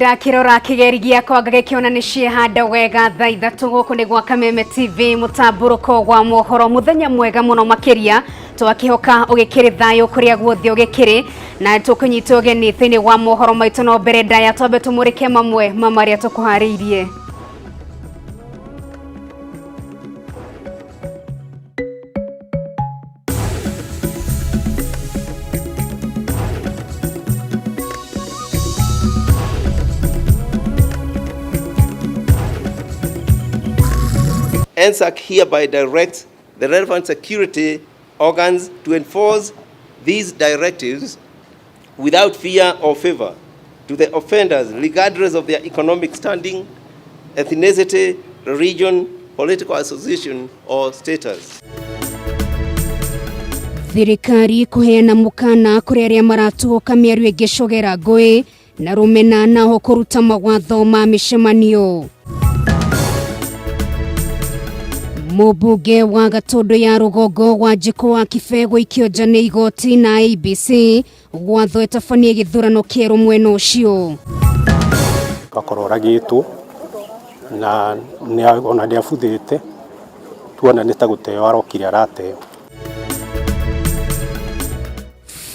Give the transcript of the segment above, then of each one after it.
Ndakirora kigeri giakwa ngagikionanishie handa wega thaa ithatu guku ni gwa Kameme TV Mutamburuko gwa Mohoro muthenya mwega muno makiria twakihoka ugikiri thayo kuria guothi ugikiri na tukunyita ugeni thini wa Mohoro maitu no mbere ndaya twambe tumurike mamwe mamaria tukuhariirie. NSAC hereby directs the relevant security organs to enforce these directives without fear or favor to the offenders regardless of their economic standing, ethnicity, religion, political association or status. Thirikari kuheana mukana kuri aria maratuhoka miario igicogera ngui na rumena naho kuruta mawatho ma micemanio. Mubunge wa Gatondo ya Rugongo Wanjiko wa Kibego ikioja ni igoti na ABC gwatho etabanie githurano kieru mwena ucio. Gakorora gitu na ona ni abuthite tuona ni ta guteo arokire arateo.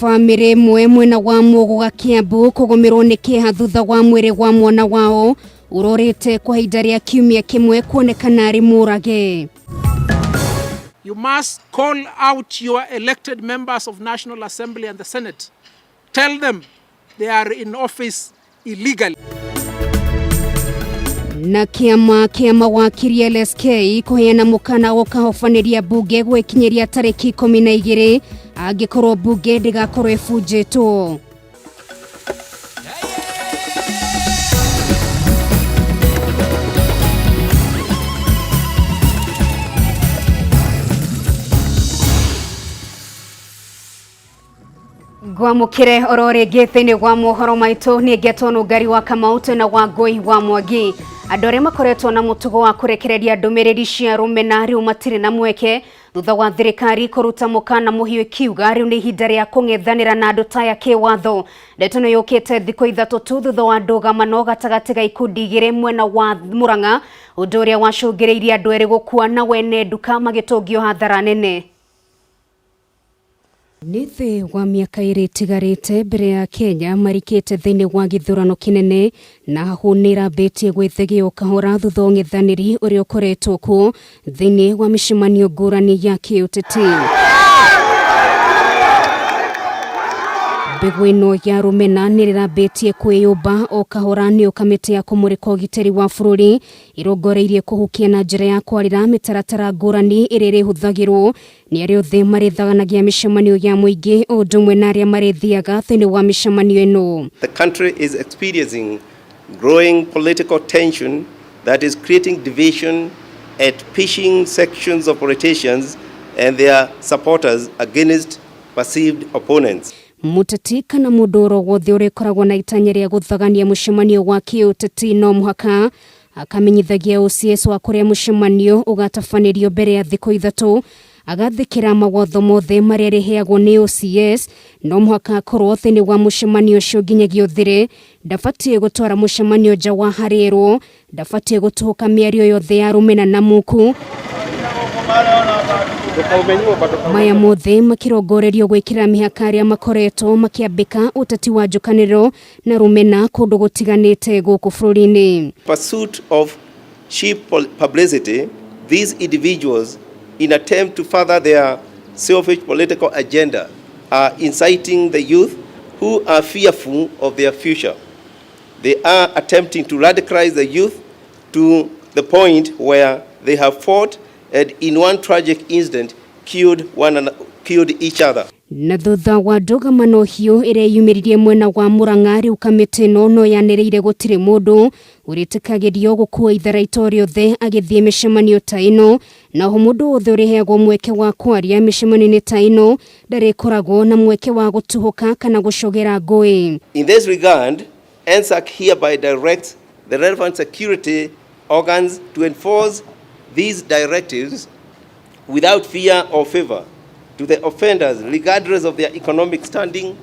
Family mwena wa Mugo ga Kiambu kugomirwo ni kiha thutha wa mwire wa mwana wao urorete kwa ihinda ria kiumia kimwe kuonekana ari murage. You must call out your elected members of National Assembly and the Senate. Tell them they are in office illegally. Na kiama wa Kiria LSK kuheana mukana wo kahofaniria bunge gwekinyeria tariki 12 angikorwo bunge ndigakorwo ebunjitwo. Gwamukire orore gethini gwa Mohoro maitu ni getono ngari wa Kamauto na Wangui wa Mwangi andore makoretwo na mutugo wa kurekereria ndumiriri cia rumena riu matire na mweke thutha wa thirikari kuruta mukana muhiu kiuga riu ni ihinda ria kungethanira na andu ta ya kiwatho. Ndeto no yukite thiko ithatu tu thutha wa ndũgamano gatagati ga ikundi igiri mwena wa Murang'a undu uria wacungiriirie andu eri gukua na wene nduka magitungio hathara nene. Nithi wa miaka iri tigarite mbere ya Kenya marikite thini wa githurano kinene na hunira betie gwithegio kahora thutha wa ng'ethaniri uria ukoretwo kuo thini wa micemanio ngurani ya kiuteti. Begwino ya rumena nirirabetie kwiyumba o kahora ni ukamite ya kumurika ugiteri wa bururi irongoreirie kuhukia na njira ya kwarira mitaratara ngurani iriri huthagirwo ni ario the marithaganagia micemanio ya muingi o ndumwe na aria marithiaga thini wa micemanio eno. The country is experiencing growing political tension that is creating division at pushing sections of politicians and their supporters against perceived opponents. Muteti kana mudoro wothe urekoragwo na itanya ria guthagania mucemanio wa kiuteti no muhaka akamenyithagia OCS wa kuria mucemanio ugatafanirio mbere ya thiko ithatu agathikira mawatho mothe maria riheagwo ni OCS no muhaka akorwo thini wa mucemanio ucio nginyagia uthire ndabatie gutwara mucemanio nja wa harierwo ndabatie gutuka miario yothe ya rumena na muku maya mothe makirongorerio gwikira mihaka aria makoretwo makiambika uteti wa njukaniro na rumena kundu gutiganite guku bururi-ini. Pursuit of cheap publicity, these individuals in attempt to further their selfish political agenda are inciting the youth who are fearful of their future. They are attempting to radicalize the youth to the point where they have fought and in one tragic incident killed each other. Na thutha wa ndũgamano hiũ ĩrĩa yumĩririe mwena wa Murang'a riu kamĩtĩ no yanĩrĩire gũtirĩ mũndũ ũrĩtĩkagĩrio gũkua itharaita rĩothe agĩthiĩ mĩcemanio ta ĩno naho mũndũ wothe ũrĩheagwo mweke wa kwaria mĩcemanio-inĩ ta ĩno ndarĩkoragwo na mweke wa gũtuhũka kana gũcogera ngũĩ. In this regard, NSAC hereby directs the relevant security organs to enforce these directives without fear or favor to the offenders regardless of their economic standing,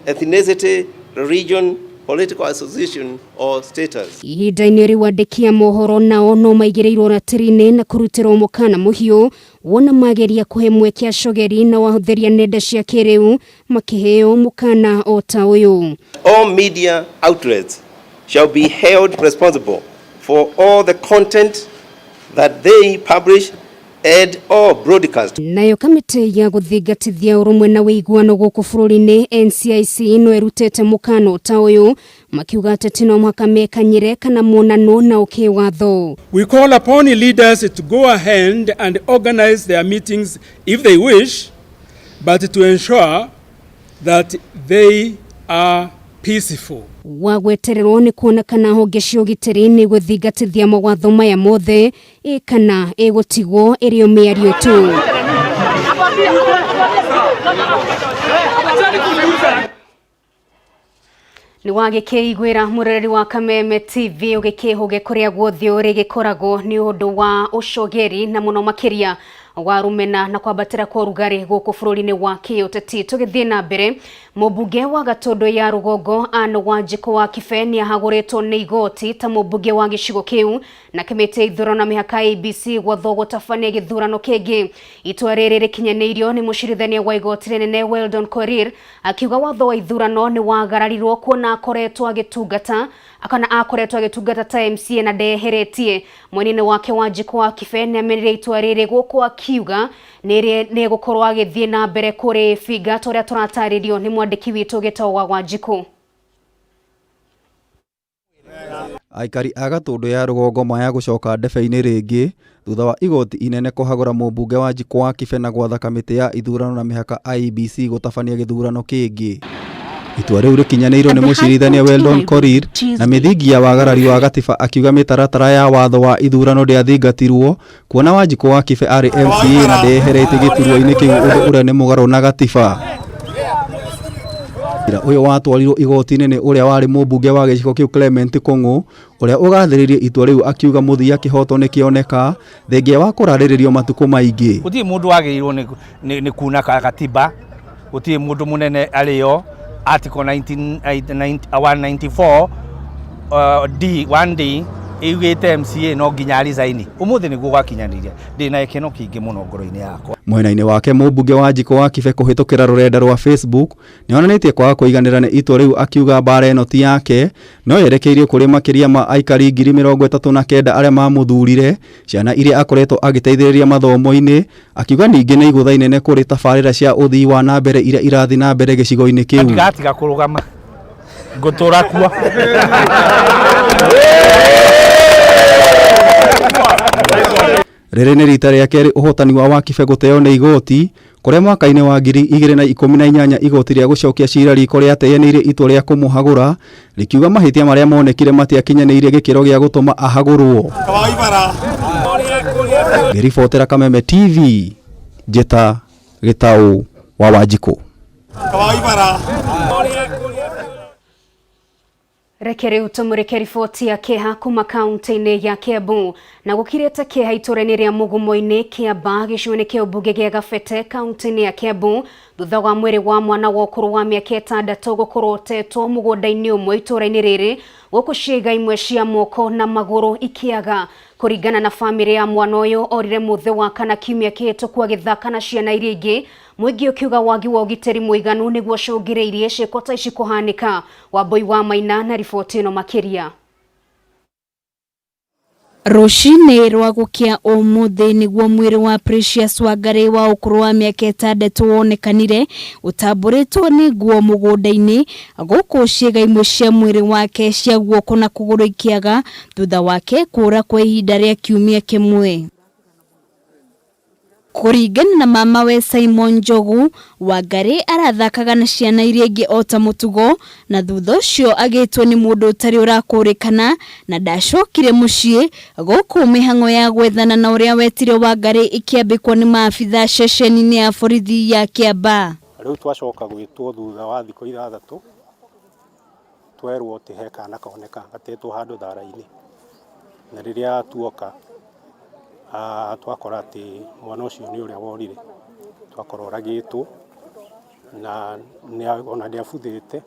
ethnicity, religion, political association or status. Ihinda-inĩ rĩu andĩki a mohoro nao no maigĩrĩirwo ratiri-inĩ na kũrutĩrwo mũkana mũhiũ wona mageria kũhe mweke acogeri na wahũthĩria nenda cia kĩrĩu makĩheo mũkana o ta ũyũ. All media outlets shall be held responsible for all the content that they publish and or broadcast. Nayo kamĩtĩ ya gũthingatithia ũrũmwe na wĩiguano gũkũ bũrũri-inĩ NCIC no ĩrutĩte mũkana ta ũyũ makiuga atĩ no mũhaka mekanyĩre kana monano na ũkĩwatho. We call upon leaders to go ahead and organize their meetings if they wish, but to ensure that they are peaceful. Wagwetererwo nĩ kuonekana honge cia ũgitĩri nĩ gũthingatithia mawatho maya mothe kana ĩgũtigwo ĩrĩ o mĩario tu. Nĩ wagĩkĩiguĩra mũroreri wa Kameme TV ũgĩkĩhũge kũrĩa guothe ũrĩ gĩkoragwo nĩ ũndũ wa ũcogeri na mũno makĩria wa rũmena na kwambatĩra kwa ũrugarĩ gũkũ bũrũri-inĩ wa kĩũteti. Tũgĩthiĩ na mbere, mũmbunge wa Gatũndũ ya Rũgongo Wangeci wa Kibe nĩ ahagũrĩtwo nĩ igoti ta mũmbunge wa gĩcigo kĩu na kamĩtĩ ya ithurano na mĩhaka ABC gwathwo gũtabania gĩthurano kĩngĩ. Itua rĩrĩ rĩkinyanĩirio nĩ mũcirithania wa igoti rĩnene Weldon Korir akiuga watho wa ithurano nĩ wagararirwo kuona akoretwo agĩtungata ta MCA na ndeheretie. Mwena-inĩ wake Wangeci wa Kibe nĩ amenire itua rĩrĩ gũkũ akiuga nĩ gũkorwo agĩthiĩ na mbere kũrĩ Figa ũrĩa tũratarĩrio nĩ mwandĩki witũ Gĩtaũ wa Wangeci. Aikari a Gatũndũ ya Rũgongo maya gũcoka ndebe-inĩ rĩngĩ thutha wa igoti inene kũhagũra mũmbunge Wangeci wa Kibe na gwatha kamĩtĩ ya ithurano na mĩhaka IEBC gũtabania gĩthurano kĩngĩ. Itua rĩu rĩkinyanĩirwo nĩ mũcirithania Weldon Korir na mĩthingi ya wagarari wa gatiba akiuga mĩtaratara ya watho wa ithurano ndĩathingatirwo kuona Wangeci wa Kibe arĩ MCA na ndeheretie gĩturwa-inĩ kĩu ũndũ ũrĩa nĩ mũgarũ na gatiba. Ũyũ watwarirwo igoti-inĩ nĩ ũrĩa warĩ mũmbunge wa gĩcigo kĩu Clement Kũng'ũ ũrĩa ũgathĩrĩirie itua rĩu akiuga mũthia kĩhoto nĩ kĩoneka thengia wa kũrarĩrĩrio matukũ maingĩ. Gũtirĩ mũndũ wagĩrĩirwo nĩ kuna gatiba, gũtirĩ mũndũ mũnene arĩo. Article 194 D1D igĩte MCA no nginya resign. Ũmũthĩ nĩguo gwakinyanĩria. Ndĩna gĩkeno kĩingĩ mũno ngoro-inĩ yakwa. Mwena-inĩ wake mũmbunge Wangeci wa Kibe kũhĩtũkĩra rũrenda rwa Facebook nĩonanĩtie kwaga kũiganĩra nĩ itua rĩu akiuga mbara ĩno ti yake no yerekeirio kũrĩ makĩria ma aikari 39,000 arĩa mamũthurire, ciana iria akoretwo agĩteithĩrĩria mathomo-inĩ, akiuga ningĩ nĩ igũtha inene kũrĩ tabarĩra cia ũthii wa na mbere iria irathi na mbere gĩcigo-inĩ kĩu. Ngatiga kũrũgama ngũtũra kuo. Rĩrĩ nĩ rita rĩa kerĩ ũhotani wa Kibe gũteo nĩ igoti kũrĩa mwaka-inĩ wa 2018 igoti rĩa gũcokia cira riko rĩateyanĩire itua rĩa kũmũhagũra rĩkiuga mahĩtia marĩa monekire matiakinyanĩirie gĩkĩro gĩa gũtũma ahagũrwo. Ngĩribotera Kameme TV, Njeta Gĩtaũ wa Wangeci. Reke rĩu tũmũrĩke riboti ya kĩeha kuma kaunti-inĩ ya Kiambu na gũkirĩte kĩeha itũra-inĩ rĩa Mũgumo-inĩ Kĩamba gĩcigo-inĩ kĩa ũmbunge gĩa Gabete kaunti-inĩ ya Kiambu thutha wa mwĩrĩ wa mwana wa ũkũrũ wa mĩaka 6 gũkorwo ũtetwo mũgũnda-inĩ ũmwe itũra-inĩ rĩrĩ gũkũ ciĩga imwe cia moko na magũrũ ikĩaga. Kũringana na famĩlĩ ya mwana ũyũ orire mũthĩ wa kana kiumia kĩhĩtũku agĩthaka na ciana iria ingĩ, mũingĩ ũkiuga wagi wa ũgitĩri mũiganu nĩguo cũngĩrĩirie ciĩko ta ici kũhanĩka. Wambui wa Maina na riboti ĩno makĩria. Rũcinĩ rwa gũkĩa ũmũthĩ nĩguo mwĩrĩ wa Precious Wangari wa ũkũrũ wa mĩaka 6 wonekanire ũtambũrĩtwo nĩ nguo mũgũnda-inĩ gũkũ ciĩga imwe cia mwĩrĩ wake cia guoko na kũgũrũ ikĩaga thutha wake kũra kwa ihinda rĩa kiumia kĩmwe. Kũringana na mama we Simon Njogu, Wangari arathakaga na ciana iria ingĩ o ta mũtugo na thutha ũcio agĩtwo nĩ mũndũ ũtarĩ ũrakũrĩkana na ndacokire mũciĩ gũkũ mĩhang'o ya gwethana na ũrĩa wetire Wangari ikĩambĩkwo nĩ maabitha ceceni-inĩ ya borithi ya Kĩamba. Rĩu twacoka gwĩtwo thutha wa thikũ 6 twerwo atĩ he kana kaoneka gatetwo handũ thara-inĩ, na rĩrĩa tuoka twakora atĩ mwana ũcio nĩ ũrĩa worire, twakorwo oragĩtwo na ona nĩabuthĩte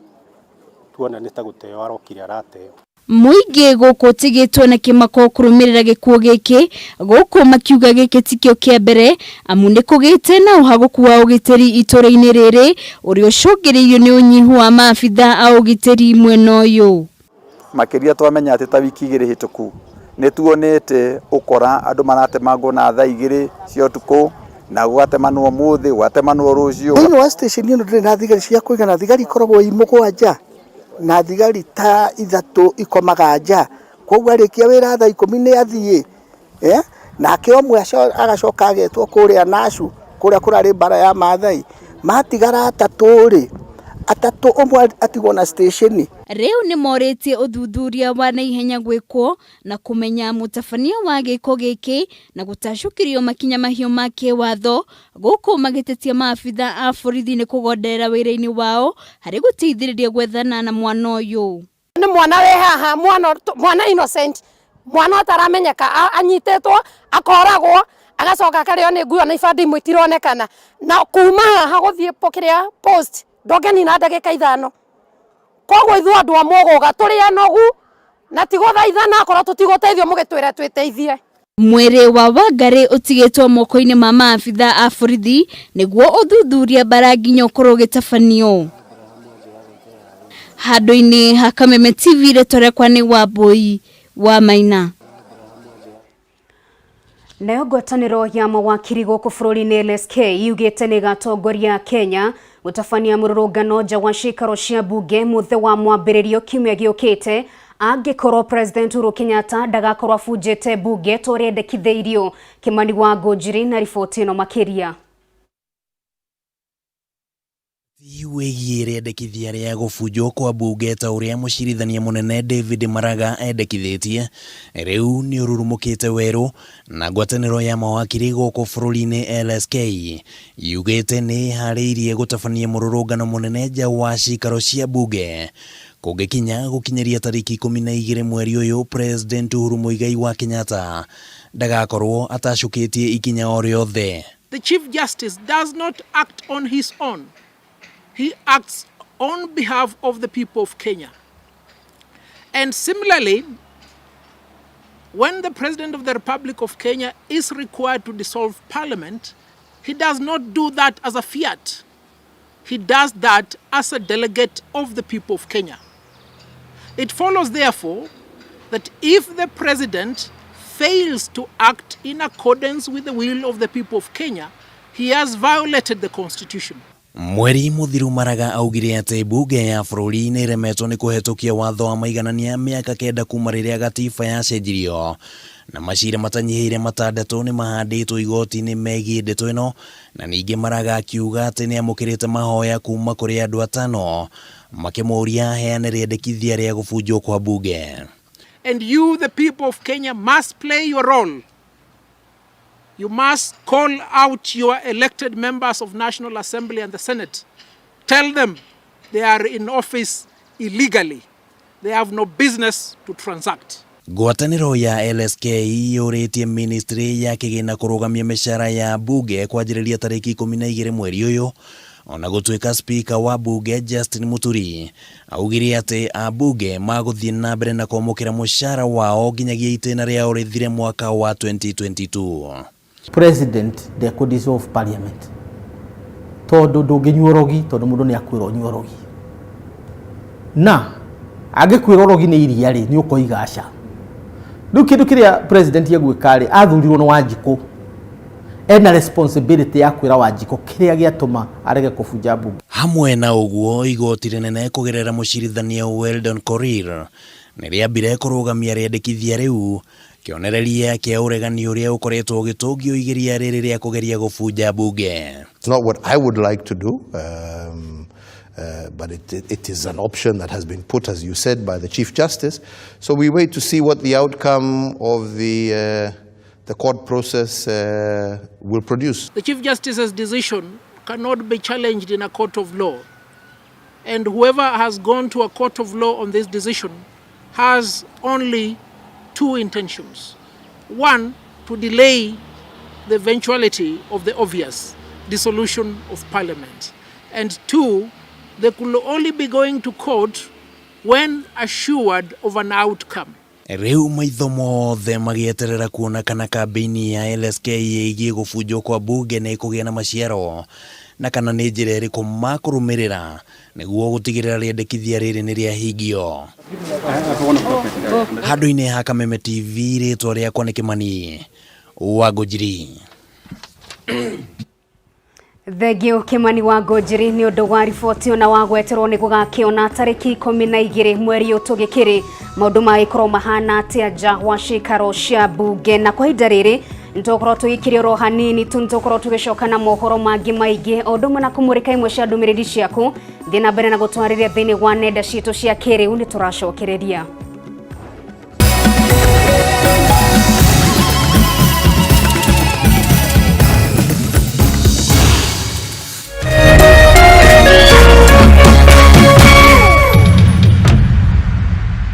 tuona nĩ ta gũteo arokire arateo. Muingi guku tigitwo na kimako kurumirira gikuo giki guku makiuga giki tikio kia mbere amu ni kugite na uhaguku wa ugiteri itura-ini riri uri ucungiririo ni unyihu wa maabitha a ugiteri mwena uyu. Makiria twamenya ati ta wiki igiri hituku ni tuonete ukora andu maratemangwo na thaa igiri cia utuku na gwatemanwo muthi gwatemanwo rucio. Thĩinĩ wa station ĩno ndĩrĩ na thigari cia kũigana, thigari ikoragwo imũgwanja na thigari ta ithatu ikomaga nja, koguo arĩkia wĩra thaa 10 nĩ athiĩ nake ũmwe agacoka agetwo kũrĩa nacu kũrĩa kũrarĩ mbara ya Maathai, matigara atatu ũmwe atigwo na station. Riu ni morĩtie uthuthuria wa naihenya gwĩkwo na kumenya mũtabania wa gĩko gĩkĩ na gũtacukirio makinya mahiũ ma kĩwatho gũkũ magĩtetia maabitha a borithi nĩ kũgonderera wĩra-inĩ wao harĩ gũteithĩrĩria gwethana na mwana ũyũ. Ni mwana we haha, mwana innocent, mwana ataramenyeka anyitetwo akoragwo agacoka akarĩo nĩ nguo na ibandi imwe itironekana na kuma haha gũthiĩ pokĩrĩa post ndongeni na ndagĩka 5. Koguo ithuĩ andũ a Mũgũga tũrĩ anogu na tigũthaithana akorwo tũtigũteithio mũgĩtwĩra twĩteithie. Mwĩrĩ wa Wangari ũtigĩtwo moko-inĩ ma maabitha a borithi nĩguo ũthuthuria mbara nginya ũkorwo ũgĩtabanio. Handũ-inĩ ha Kameme TV rĩtwa nĩ Wambui wa Maina. Nayo ngwatanĩro ya mawakiri gũkũ bũrũri-inĩ LSK yugĩte nĩ ĩgatongoria Kenya gũtabania mũrũrũngano nja wa ciikaro cia mbunge mũthenya wa mwambĩrĩrio kiumia gĩũkĩte angĩkorwo President Uhuru Kenyatta ndagakorwo abunjĩte mbunge ta ũrĩa endekithĩirio. Kimani wa Ngũnjiri na riboti ĩno makĩria. Wĩgiĩ rĩendekithia rĩa gũbunjwo kwa mbunge ta ũrĩa mũcirithania mũnene David Maraga endekithĩtie rĩu nĩ ũrurumũkĩte werũ, na ngwatanĩro ya mawakiri gũkũ bũrũri-inĩ LSK yugĩte nĩ harĩirie gũtabania mũrũrũngano mũnene nja wa ciikaro cia mbunge kũngĩkinya gũkinyĩria tarĩki 12 mweri ũyũ President Uhuru Muigai wa Kenyatta ndagakorwo atacũkĩtie ikinya o rĩothe. The Chief Justice does not act on his own. He acts on behalf of the people of Kenya. And similarly, when the President of the Republic of Kenya is required to dissolve Parliament, he does not do that as a fiat. He does that as a delegate of the people of Kenya. It follows, therefore, that if the President fails to act in accordance with the will of the people of Kenya, he has violated the Constitution. Mweri muthiru Maraga augire atĩ mbunge ya bũrũri nĩ ĩremetwo nĩ kũhetũkia watho wa maiganania mĩaka 9 kuma rĩrĩa gatiba yacenjirio, na macira matanyihĩire 6 nĩ mahandĩtwo igoti-inĩ megiĩ ndeto ĩno, na ningĩ Maraga akiuga atĩ nĩ amũkĩrĩte mahoya kuma kũrĩ andũ 5 makĩmũria heane rĩendekithia rĩa gũbunjwo kwa mbunge. And you, the people of Kenya, must play your role. You must call out your elected members of National Assembly and the Senate. Tell them they are in office illegally. They have no business to transact. Ngwatanĩro ya LSK yũrĩtie ministry ya kĩgĩna kũrũgamia mĩcara ya mbunge kwanjĩrĩria tarĩki 12 mweri ũyũ, ona gũtuĩka speaker wa mbunge Justin Muturi augire atĩ ambunge magũthiĩ na mbere na kwamũkĩra mũcara wao nginyagia itĩna rĩao rĩthire mwaka wa 2022. President could dissolve Parliament. Tondu ndũngĩnyuorogi tondu mũndũ nĩ akwĩrwo nyuorogi. Na angĩkwĩrwo rogi nĩ iria rĩ nĩ ũkoiga aca. Rĩu kĩndũ kĩrĩa president yegwĩka rĩ athurirwo nĩ Wanjikũ. Ena responsibility ya kwĩra Wanjikũ kĩrĩa gĩatũma arege kũbunja mbunge. Hamwe na ũguo igoti rĩnene kũgerera mũcirithania Weldon Korir nĩ rĩambire kũrũgamia rĩendekithia rĩu kĩonereria kĩa ũregani ũrĩa ũkoretwo ũgĩtũngio igeria rĩrĩ rĩa kũgeria gũbunja mbunge. It's not what I would like to do, but it is an option that has been put, as you said, by the Chief Justice. So we wait to see what the outcome of the court process will produce. The Chief Justice's decision cannot be challenged in a court of law. And whoever has gone to a court of law on this decision has only 2 intentions. One, to delay the eventuality of the obvious dissolution of Parliament. And 2, they could only be going to court when assured of an outcome. Riu maitho mothe magieterera kuona kana kambeni ya LSK igie gubunjwo kwa bunge na ikugia na maciaro na kana nĩ njĩra ĩrĩkũ makũrũmĩrĩra nĩguo gũtigĩrĩra rĩendekithia rĩrĩ nĩ rĩahingio. Handũ-inĩ ha Kameme TV, rĩtwa rĩakwa nĩ Kĩmani Wangeci. Thegio Kimani Wangeci nĩ ũndũ wa riboti ona wagweterwo nĩ gũgakĩona tarĩki 12 mweri ũtũgĩkĩrĩ maũndũ magĩkorwo mahana atĩa nja wa cikaro cia bunge, na kwa ihinda rĩrĩ nĩtũgũkorwo tũgĩkĩrĩ oro hanini tu nĩtũgũkorwo tũgĩcoka na mohoro mangĩ maingĩ o ũndũ ũmwe na kũmũrĩka imwe cia ndũmĩrĩri ciaku thiĩ na mbere na gũtwarĩria thĩinĩ wa nenda citũ cia kĩrĩu nĩ tũracokereria.